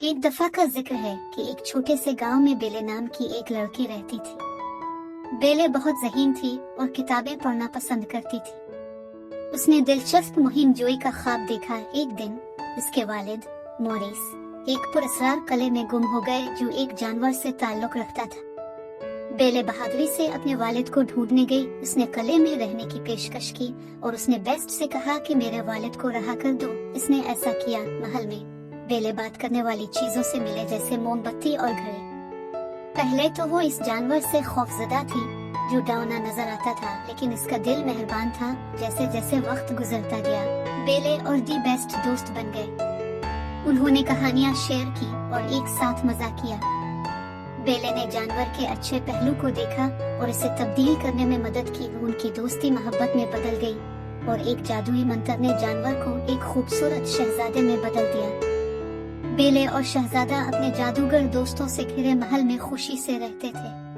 एक दफा का जिक्र है कि एक छोटे से गांव में बेले नाम की एक लड़की रहती थी। बेले बहुत ज़हीन थी और किताबें पढ़ना पसंद करती थी। उसने दिलचस्प मुहिम जोई का ख्वाब देखा। एक दिन उसके वालिद मॉरिस एक पुरस्कार कले में गुम हो गए जो एक जानवर से ताल्लुक रखता था। बेले बहादुरी से अपने वालिद को ढूंढने गई। उसने कले में रहने की पेशकश की और उसने बेस्ट से कहा कि मेरे वालिद को रहा कर दो। इसने ऐसा किया। महल में बेले बात करने वाली चीजों से मिले, जैसे मोमबत्ती और घड़े। पहले तो वो इस जानवर से खौफजदा थी जो डरावना नजर आता था, लेकिन इसका दिल मेहरबान था। जैसे जैसे वक्त गुजरता गया, बेले और दी बेस्ट दोस्त बन गए। उन्होंने कहानियां शेयर की और एक साथ मजा किया। बेले ने जानवर के अच्छे पहलू को देखा और इसे तब्दील करने में मदद की। उनकी दोस्ती मोहब्बत में बदल गई और एक जादुई मंत्र ने जानवर को एक खूबसूरत शहजादे में बदल दिया। बेले और शहजादा अपने जादूगर दोस्तों से घिरे महल में खुशी से रहते थे।